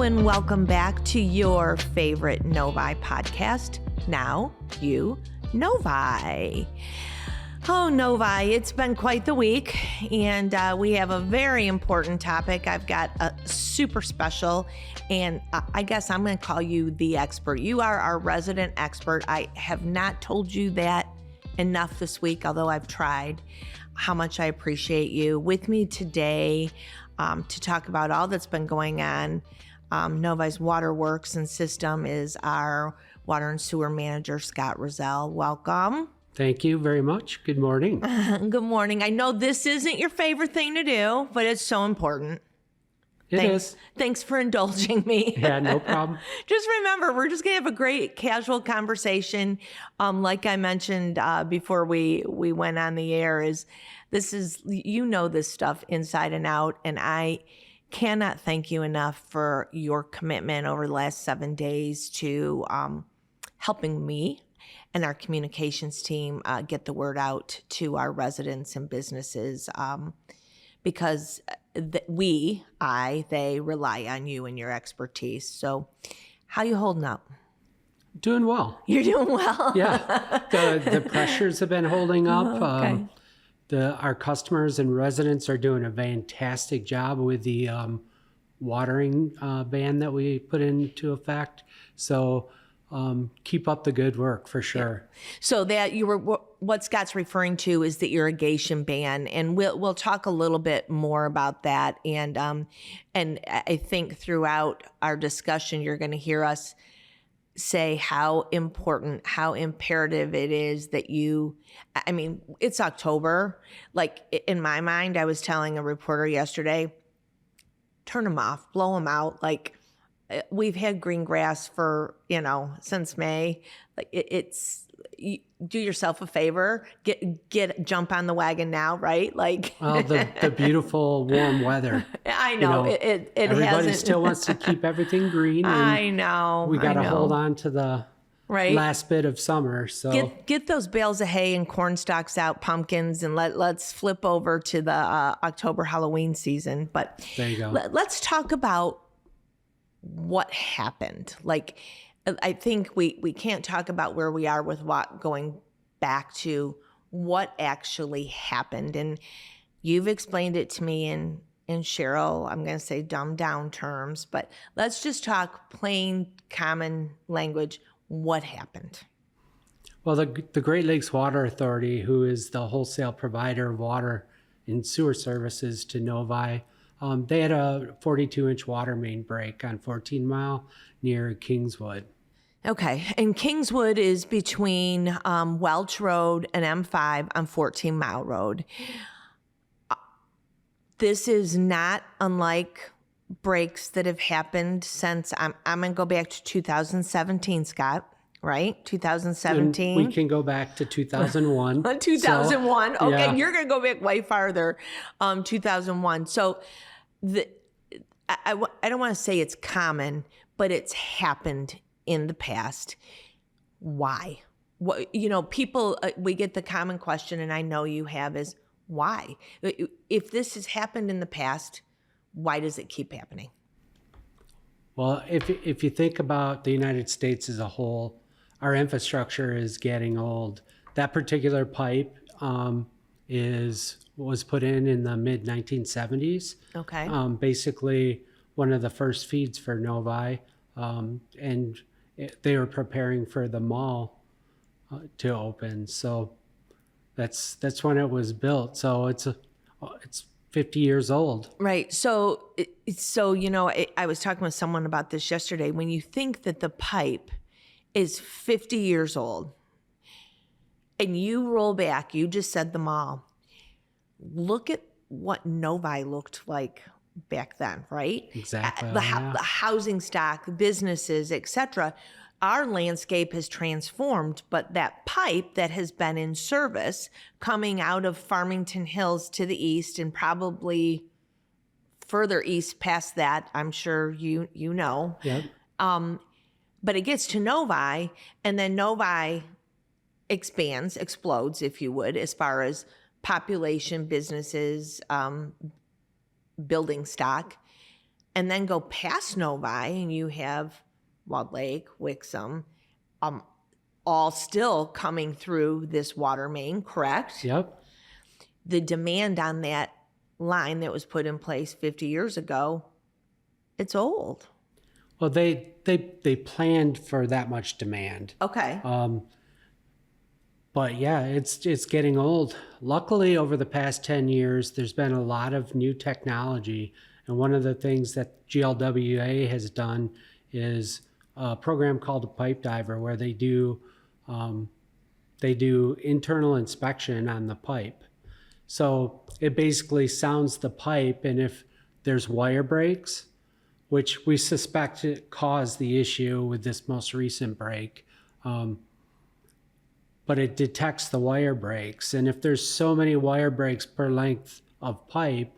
Hello and welcome back to your favorite Novi podcast, Now You Novi. Oh, Novi, it's been quite the week, and we have a very important topic. I've got a super special, and I guess I'm going to call you the expert. You are our resident expert. I have not told you that enough this week, although I've tried, how much I appreciate you. With me today to talk about all that's been going on, Novi's waterworks and system is our water and sewer manager, Scott Roselle. Welcome. Thank you very much. Good morning. Good morning. I know this isn't your favorite thing to do, but it's so important. It is. Thanks for indulging me. Yeah, no problem. Just remember, we're just going to have a great casual conversation. Like I mentioned before we went on the air, this is this stuff inside and out, and I cannot thank you enough for your commitment over the last 7 days to helping me and our communications team get the word out to our residents and businesses because they rely on you and your expertise. So how you holding up? Doing well. You're doing well? Yeah. The pressures have been holding up. Okay. Our customers and residents are doing a fantastic job with the watering ban that we put into effect. So keep up the good work for sure. Yeah. So that what Scott's referring to is the irrigation ban, and we'll talk a little bit more about that. And I think throughout our discussion, you're going to hear us say how important, how imperative it is that it's October. Like in my mind, I was telling a reporter yesterday, turn them off, blow them out. Like, we've had green grass for, since May. Like do yourself a favor, jump on the wagon now, right? Like, well, the beautiful warm weather. I know, everybody still wants to keep everything green. And I know. We got to hold on to the last bit of summer. So get those bales of hay and corn stalks out, pumpkins, and let's flip over to the October Halloween season. But there you go. Let's talk about what happened. Like, I think we can't talk about where we are with what going back to what actually happened. And you've explained it to me in Cheryl, I'm going to say dumbed down terms, but let's just talk plain common language. What happened? Well, the Great Lakes Water Authority, who is the wholesale provider of water and sewer services to Novi, they had a 42-inch water main break on 14 Mile near Kingswood. Okay. And Kingswood is between Welch Road and M5 on 14 Mile Road. This is not unlike breaks that have happened since, I'm going to go back to 2017, Scott. Right? 2017. And we can go back to 2001. 2001. So, okay, yeah. You're going to go back way farther. 2001. So I don't want to say it's common, but it's happened in the past. Why? What, people, we get the common question, and I know you have, is why? If this has happened in the past, why does it keep happening? Well, if you think about the United States as a whole, our infrastructure is getting old. That particular pipe was put in the mid 1970s. Okay. Basically, one of the first feeds for Novi, and they were preparing for the mall to open. So that's when it was built. So it's 50 years old. Right. So I was talking with someone about this yesterday. When you think that the pipe is 50 years old and you roll back, you just said the mall, look at what Novi looked like back then, right? Exactly. The housing stock, businesses, etc. Our landscape has transformed, but that pipe that has been in service coming out of Farmington Hills to the east and probably further east past that, I'm sure you know. Yep. But it gets to Novi, and then Novi explodes, if you would, as far as population, businesses, building stock. and then go past Novi, and you have Walled Lake, Wixom, all still coming through this water main, correct? Yep. The demand on that line that was put in place 50 years ago, it's old. Well, they planned for that much demand. Okay. But yeah, it's getting old. Luckily, over the past 10 years, there's been a lot of new technology. And one of the things that GLWA has done is a program called a pipe diver, where they do internal inspection on the pipe. So it basically sounds the pipe, and if there's wire breaks, which we suspect it caused the issue with this most recent break, but it detects the wire breaks. And if there's so many wire breaks per length of pipe,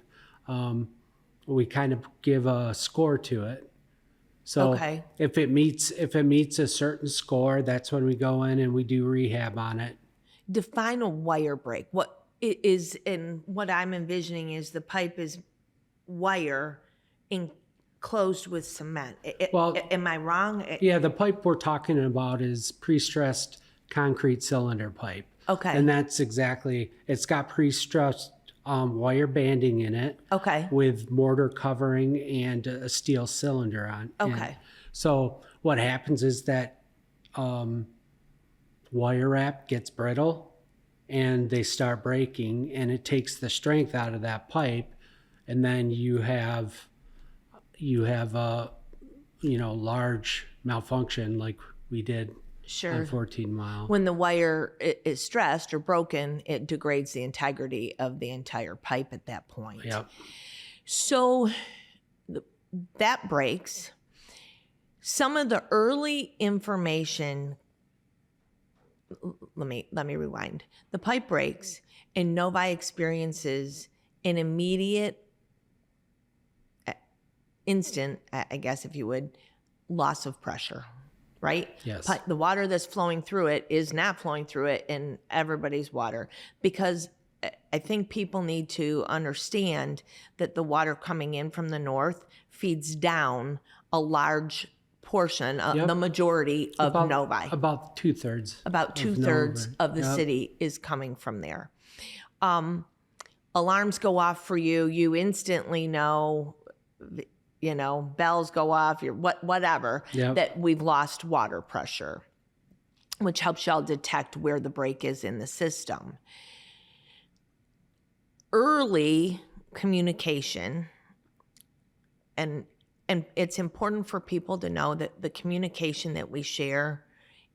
we kind of give a score to it. So Okay. if it meets a certain score, that's when we go in and we do rehab on it. Define a wire break. What it is, and what I'm envisioning is the pipe is wire enclosed with cement. Well, Am I wrong? Yeah, the pipe we're talking about is pre-stressed concrete cylinder pipe. Okay. And that's exactly, it's got pre-stressed wire banding in it. Okay. With mortar covering and a steel cylinder on. Okay. So what happens is that wire wrap gets brittle and they start breaking, and it takes the strength out of that pipe, and then you have a large malfunction like we did Sure. on 14 Mile. When the wire is stressed or broken, it degrades the integrity of the entire pipe at that point. Yep. So that breaks. Some of the early information, let me rewind. The pipe breaks, and Novi experiences an immediate, instant, I guess if you would, loss of pressure, right? Yes. The water that's flowing through it is not flowing through it in everybody's water, because I think people need to understand that the water coming in from the north feeds down a large portion, the majority of Novi. About two-thirds. About two-thirds of the Yep. city is coming from there. Alarms go off for you. You instantly know, bells go off, whatever, Yep. that we've lost water pressure, which helps y'all detect where the break is in the system. Early communication, and it's important for people to know that the communication that we share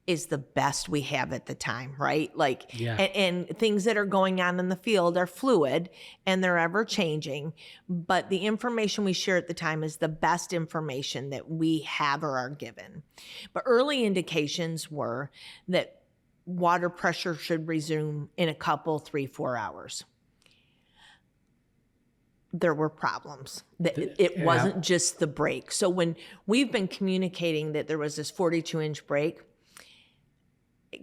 is the best we have at the time, right? Yeah. And things that are going on in the field are fluid and they're ever changing, but the information we share at the time is the best information that we have or are given. But early indications were that water pressure should resume in a couple, 3-4 hours. There were problems. It wasn't just the break. So when we've been communicating that there was this 42-inch break,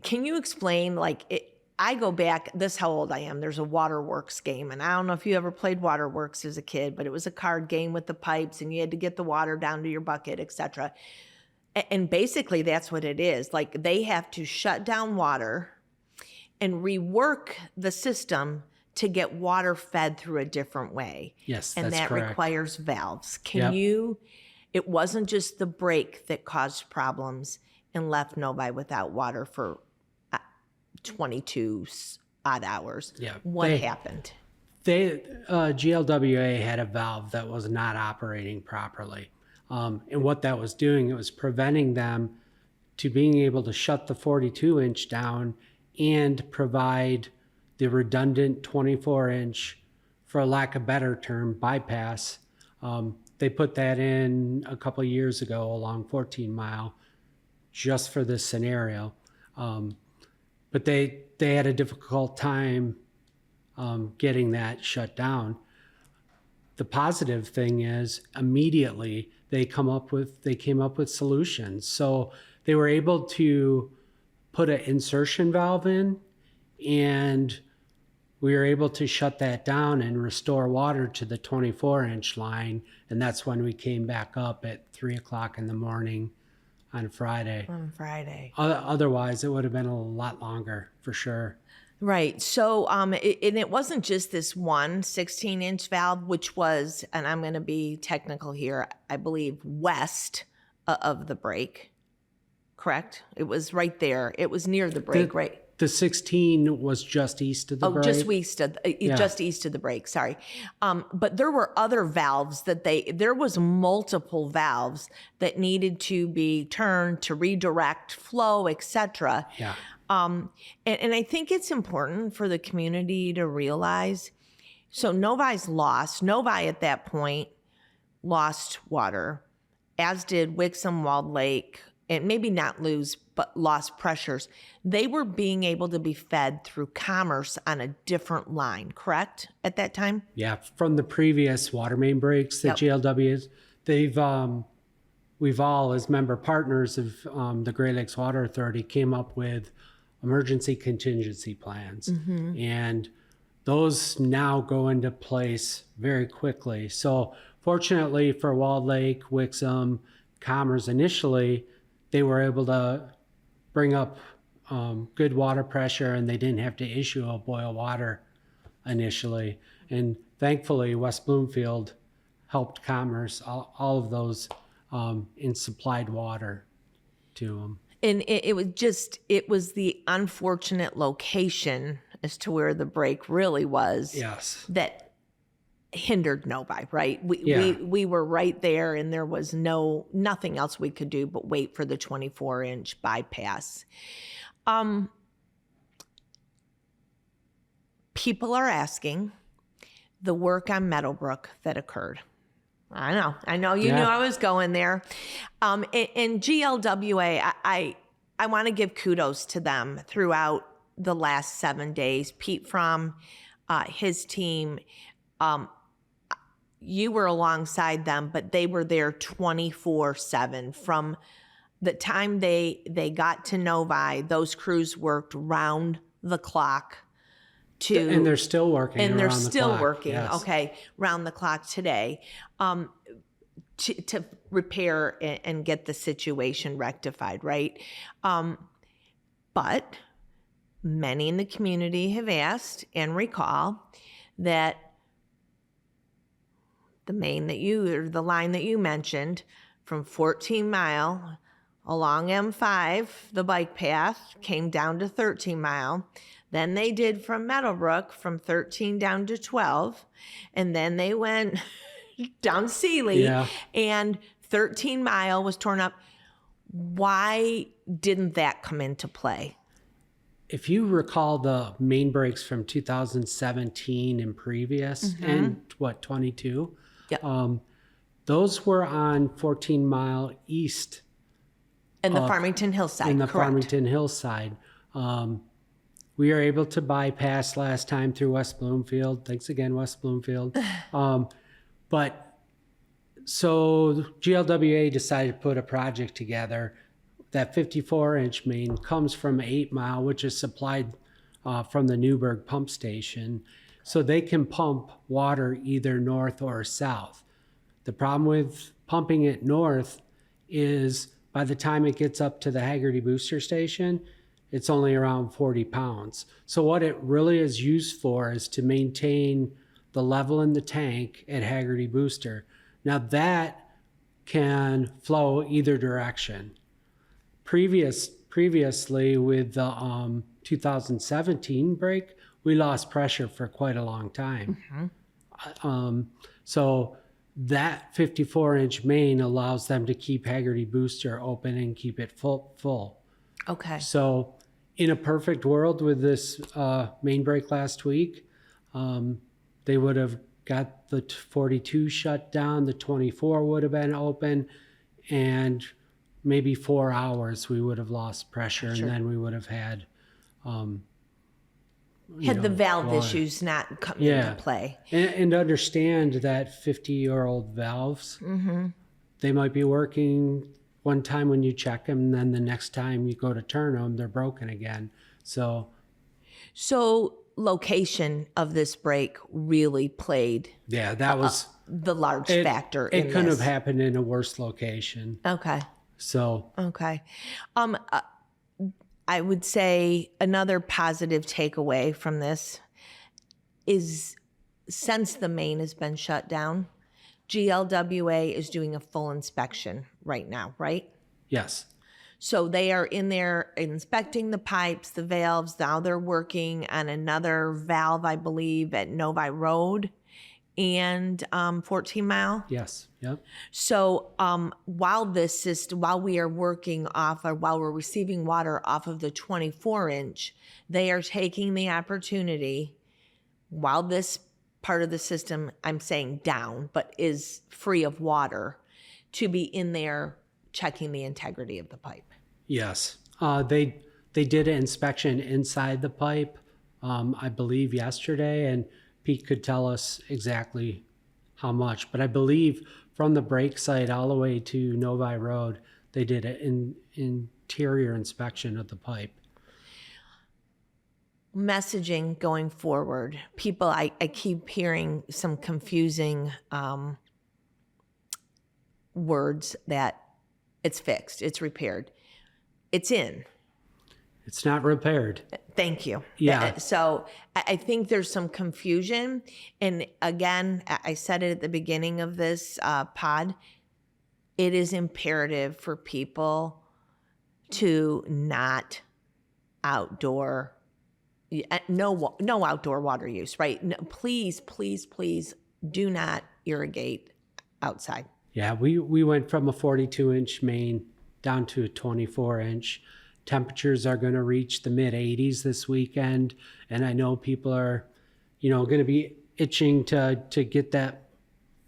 can you explain, I go back, this is how old I am. There's a Waterworks game, and I don't know if you ever played Waterworks as a kid, but it was a card game with the pipes, and you had to get the water down to your bucket, etc. And basically that's what it is. They have to shut down water and rework the system to get water fed through a different way. Yes, and that's that correct. requires valves. Yep. It wasn't just the break that caused problems and left Novi without water for 22 odd hours. Yeah. What happened? GLWA had a valve that was not operating properly. And what that was doing, it was preventing them to being able to shut the 42-inch down and provide the redundant 24-inch, for lack of a better term, bypass. They put that in a couple of years ago along 14 Mile just for this scenario. But they had a difficult time getting that shut down. The positive thing is immediately they came up with solutions. So they were able to put an insertion valve in and we were able to shut that down and restore water to the 24-inch line, and that's when we came back up at 3 o'clock in the morning on Friday. Otherwise, it would have been a lot longer for sure. Right. So, and it wasn't just this one 16-inch valve, which was, and I'm going to be technical here, I believe west of the break. Correct? It was right there. It was near the break, right? The 16 was just east of the break. Just east of the break. Sorry. But there were other valves there was multiple valves that needed to be turned to redirect flow, etc. Yeah. And I think it's important for the community to realize, so Novi at that point lost water, as did Wixom, Walled Lake, and maybe not lose, but lost pressures. They were being able to be fed through Commerce on a different line, correct, at that time? Yeah, from the previous water main breaks that GLWA, we've all, as member partners of the Great Lakes Water Authority, came up with emergency contingency plans. Mm-hmm. And those now go into place very quickly. So fortunately for Walled Lake, Wixom, Commerce initially, they were able to bring up good water pressure, and they didn't have to issue a boil water initially. And thankfully, West Bloomfield helped Commerce, all of those, and supplied water to them. And it was the unfortunate location as to where the break really was. Yes. That hindered Novi, right? We were right there, and there was nothing else we could do but wait for the 24-inch bypass. People are asking the work on Meadowbrook that occurred. I know you knew I was going there. And GLWA, I want to give kudos to them throughout the last 7 days. Pete Fromm, his team, you were alongside them, but they were there 24/7. From the time they got to Novi, those crews worked round the clock. And they're still working. And they're still working. Yes. Okay, round the clock today, to repair and get the situation rectified, right? But many in the community have asked and recall that the line that you mentioned from 14 Mile along M5, the bike path, came down to 13 Mile. Then they did from Meadowbrook from 13 down to 12. And then they went down Sealy, and 13 Mile was torn up. Why didn't that come into play? If you recall the main breaks from 2017 and previous, and 22? Yeah. Those were on 14 Mile East. And the Farmington Hillside, In the correct. Farmington Hillside. We were able to bypass last time through West Bloomfield. Thanks again, West Bloomfield. But so GLWA decided to put a project together. That 54-inch main comes from 8 Mile, which is supplied from the Newburgh pump station. So they can pump water either north or south. The problem with pumping it north is by the time it gets up to the Haggerty booster station, it's only around 40 pounds. So what it really is used for is to maintain the level in the tank at Haggerty Booster. Now that can flow either direction. Previously with the 2017 break, we lost pressure for quite a long time. So that 54-inch main allows them to keep Haggerty Booster open and keep it full. Okay. So in a perfect world with this main break last week, they would have got the 42 shut down, the 24 would have been open, and maybe 4 hours we would have lost pressure, and then we would have had the valve issues not come into play. And understand that 50-year-old valves, they might be working one time when you check them, and then the next time you go to turn them, they're broken again. So location of this break really played Yeah, that was the large factor in It couldn't this. have happened in a worse location. Okay. So Okay. I would say another positive takeaway from this is since the main has been shut down, GLWA is doing a full inspection right now, right? yes, So they are in there inspecting the pipes, the valves. Now they're working on another valve, I believe, at Novi Road and 14 Mile. yes, yep, So while we are working off, or while we're receiving water off of the 24-inch, they are taking the opportunity while this part of the system, I'm saying down, but is free of water, to be in there checking the integrity of the pipe. yes. They did an inspection inside the pipe, I believe yesterday, and Pete could tell us exactly how much. But I believe from the break site all the way to Novi Road, they did an interior inspection of the pipe. Messaging going forward, people, I keep hearing some confusing words that it's fixed, it's repaired, it's in. It's not repaired. Thank you. Yeah. So I think there's some confusion. And again, I said it at the beginning of this pod, it is imperative for people to not no outdoor water use, right? No, please, please, please do not irrigate outside. Yeah, we went from a 42-inch main down to a 24-inch. Temperatures are going to reach the mid 80s this weekend, and I know people are, going to be itching to get that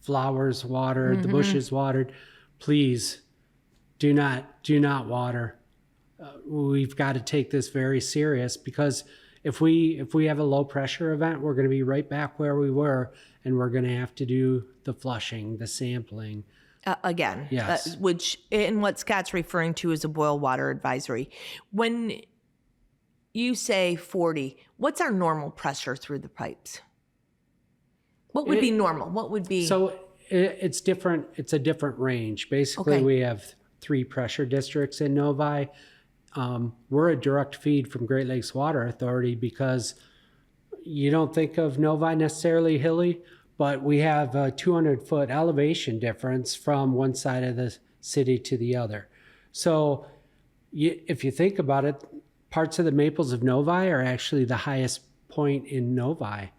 flowers watered, the bushes watered. Please do not water. We've got to take this very serious, because if we have a low pressure event, we're going to be right back where we were, and we're going to have to do the flushing, the sampling. Again, Yes. Which in what Scott's referring to as a boil water advisory. When you say 40, what's our normal pressure through the pipes? What would be normal? What would be? So it's different. It's a different range. Basically, Okay. we have 3 pressure districts in Novi. We're a direct feed from Great Lakes Water Authority, because you don't think of Novi necessarily hilly, but we have a 200-foot elevation difference from one side of the city to the other. So if you think about it, parts of the Maples of Novi are actually the highest point in Novi.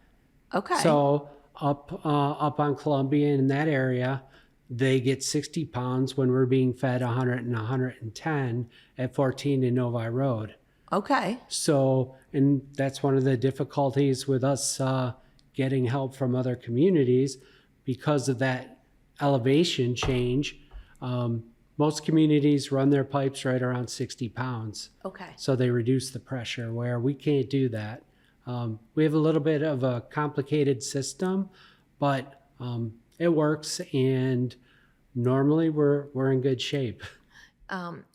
Okay. So up on Columbia in that area, they get 60 pounds when we're being fed 100 and 110 at 14 in Novi Road. Okay. So, and that's one of the difficulties with us getting help from other communities because of that elevation change. Most communities run their pipes right around 60 pounds. Okay. So they reduce the pressure, where we can't do that. We have a little bit of a complicated system, but it works, and normally we're in good shape.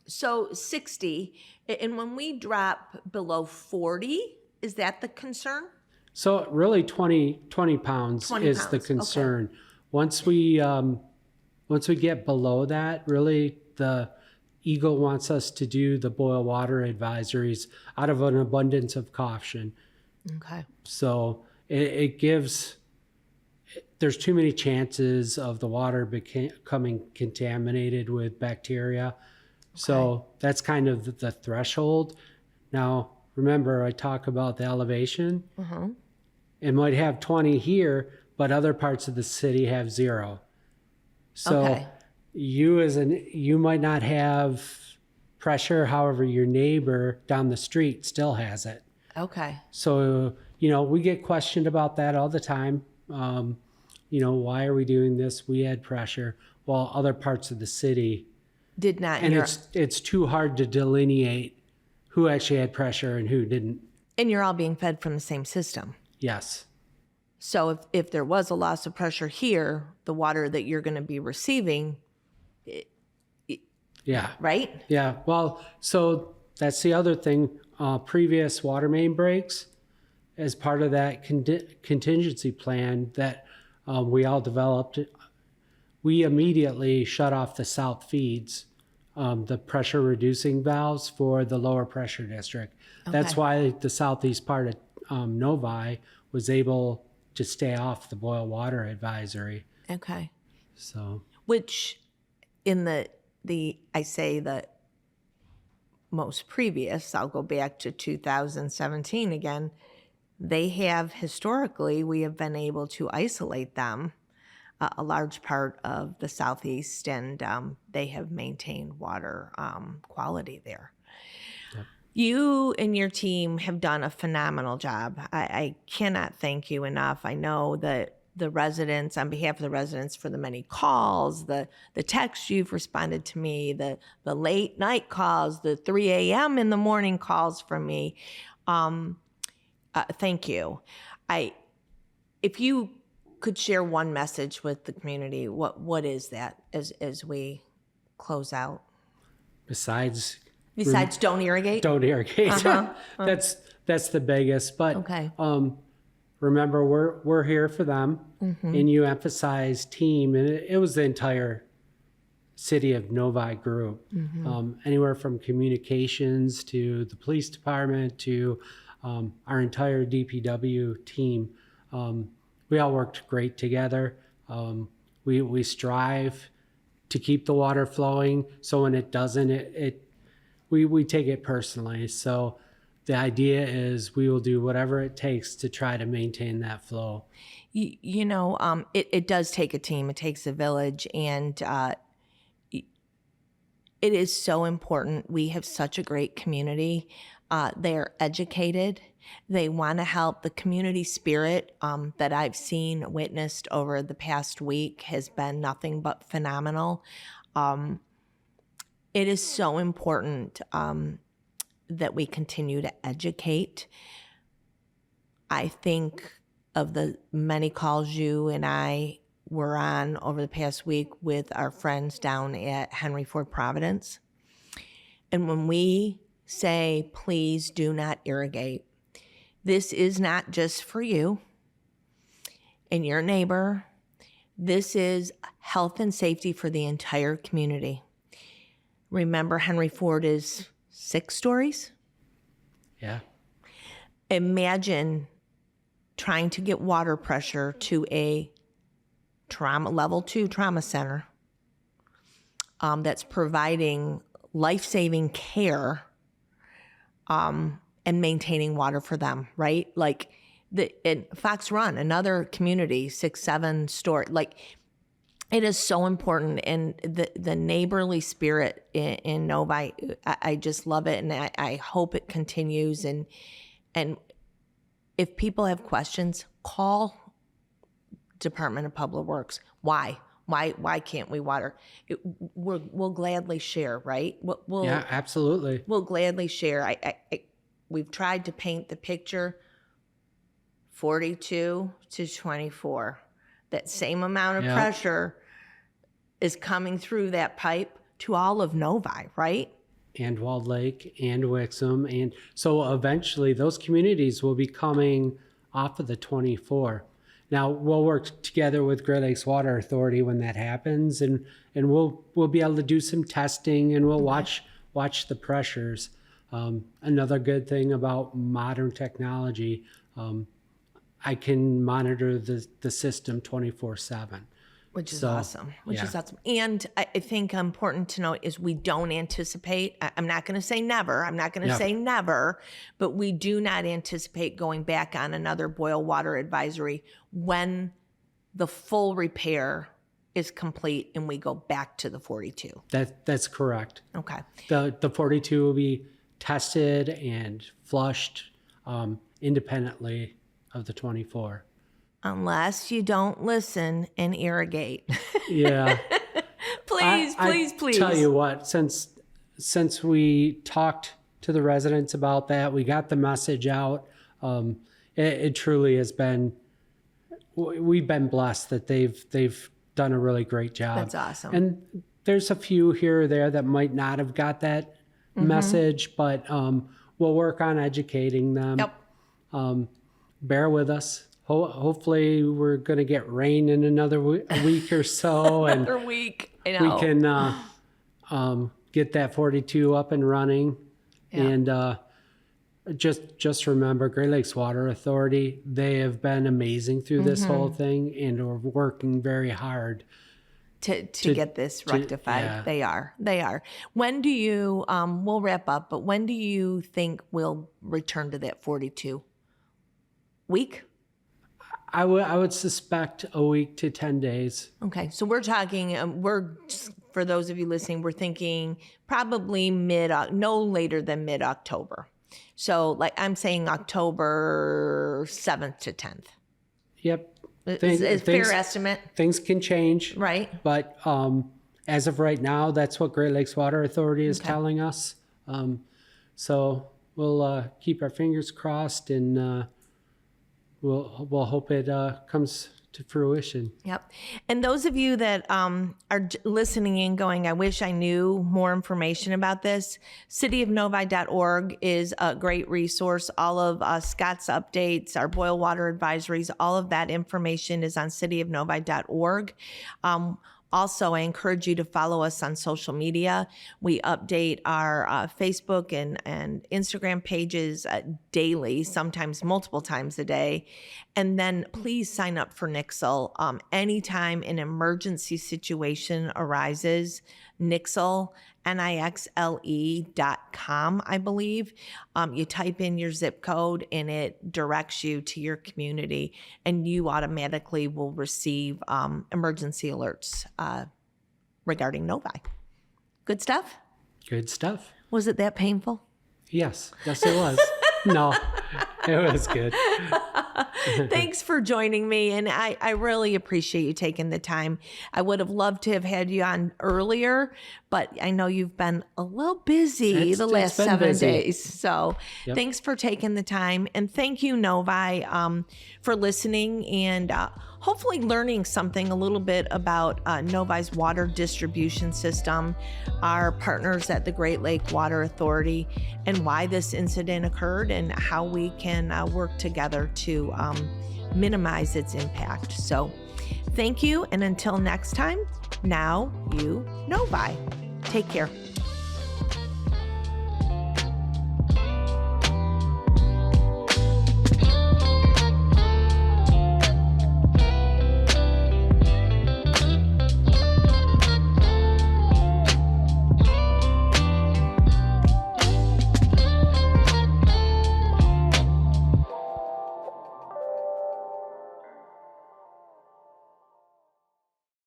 So 60, and when we drop below 40, is that the concern? So really 20 pounds 20 is pounds, the concern. Once we get below that, really the Eagle wants us to do the boil water advisories out of an abundance of caution. Okay. So it gives, there's too many chances of the water becoming contaminated with bacteria. So that's kind of the threshold. Now, remember, I talk about the elevation. It might have 20 here, but other parts of the city have 0. So you might not have pressure, however, your neighbor down the street still has it. Okay. So, we get questioned about that all the time. Why are we doing this? We had pressure, while other parts of the city Did not. and it's too hard to delineate who actually had pressure and who didn't. And you're all being fed from the same system. Yes. So if there was a loss of pressure here, the water that you're going to be receiving, Yeah. right? Yeah. Well, so that's the other thing. Previous water main breaks, as part of that contingency plan that we all developed, we immediately shut off the south feeds, the pressure reducing valves for the lower pressure district. That's Okay. why the southeast part of Novi was able to stay off the boil water advisory. Okay. So Which in I say the most previous, I'll go back to 2017 again, they have historically, we have been able to isolate them a large part of the southeast, and they have maintained water quality there. Yep. You and your team have done a phenomenal job. I cannot thank you enough. I know that the residents, on behalf of the residents, for the many calls, the texts you've responded to me, the late night calls, the 3 a.m. in the morning calls from me. Thank you. If you could share one message with the community, what is that as we close out? Besides don't irrigate? don't irrigate. Uh-huh. That's the biggest. But Okay. remember, we're here for them, and you emphasize team, and it was the entire city of Novi group, anywhere from communications to the police department to our entire DPW team. We all worked great together. We strive to keep the water flowing, so when it doesn't, we take it personally. So the idea is we will do whatever it takes to try to maintain that flow. It does take a team. It takes a village, and it is so important. We have such a great community. They're educated. They want to help. The community spirit that I've seen, witnessed over the past week has been nothing but phenomenal. It is so important that we continue to educate. I think of the many calls you and I were on over the past week with our friends down at Henry Ford Providence. And when we say, please do not irrigate, this is not just for you and your neighbor. This is health and safety for the entire community. Remember, Henry Ford is 6 stories? Yeah. Imagine trying to get water pressure to a level 2 trauma center that's providing life-saving care and maintaining water for them, right? Like in Fox Run, another community, 6, 7 story, like it is so important. And the neighborly spirit in Novi, I just love it. And I hope it continues. And if people have questions, call Department of Public Works. Why can't we water? We'll gladly share, right? Yeah, absolutely. We'll gladly share. We've tried to paint the picture 42 to 24. That same amount of pressure is coming through that pipe to all of Novi, right? And Walled Lake and Wixom. And so eventually those communities will be coming off of the 24. Now we'll work together with Great Lakes Water Authority when that happens, and we'll be able to do some testing, and we'll watch the pressures. Another good thing about modern technology, I can monitor the system 24/7. Which is awesome. Is awesome. And I think important to note is we don't anticipate, I'm not going to say never, say never, but we do not anticipate going back on another boil water advisory when the full repair is complete and we go back to the 42. That's correct. Okay. The 42 will be tested and flushed independently of the 24. Unless you don't listen and irrigate. Yeah. Please. Tell you what, since we talked to the residents about that, we got the message out. It truly has been, we've been blessed that they've done a really great job. That's awesome. And there's a few here or there that might not have got that message, but we'll work on educating them. Yep. bear with us. Hopefully we're going to get rain in another week or so. And Another week. I we know. can get that 42 up and running. Yeah. And just remember, Great Lakes Water Authority, they have been amazing through this whole thing and are working very hard to get this rectified. Yeah. They are. When do you, we'll wrap up, but when do you think we'll return to that 42 week? I would suspect a week to 10 days. Okay. So we're talking, for those of you listening, we're thinking probably no later than mid-October. So like I'm saying October 7th to 10th. Yep. Is fair estimate. Things can change. Right. But as of right now, that's what Great Lakes Water Authority is telling us. So we'll keep our fingers crossed, and we'll hope it comes to fruition. Yep. And those of you that are listening and going, I wish I knew more information about this, cityofnovi.org is a great resource. All of Scott's updates, our boil water advisories, all of that information is on cityofnovi.org. Also, I encourage you to follow us on social media. We update our Facebook and Instagram pages daily, sometimes multiple times a day. And then please sign up for Nixle. Anytime an emergency situation arises, Nixle, Nixle.com, I believe. You type in your zip code and it directs you to your community, and you automatically will receive emergency alerts regarding Novi. Good stuff? Good stuff. Was it that painful? Yes it was. No, it was good. Thanks for joining me, and I really appreciate you taking the time. I would have loved to have had you on earlier, but I know you've been a little busy the last 7 days. So Thanks for taking the time, and thank you, Novi, for listening and hopefully learning something a little bit about Novi's water distribution system, our partners at the Great Lake Water Authority, and why this incident occurred and how we can work together to minimize its impact. So thank you, and until next time, now you Novi. Take care.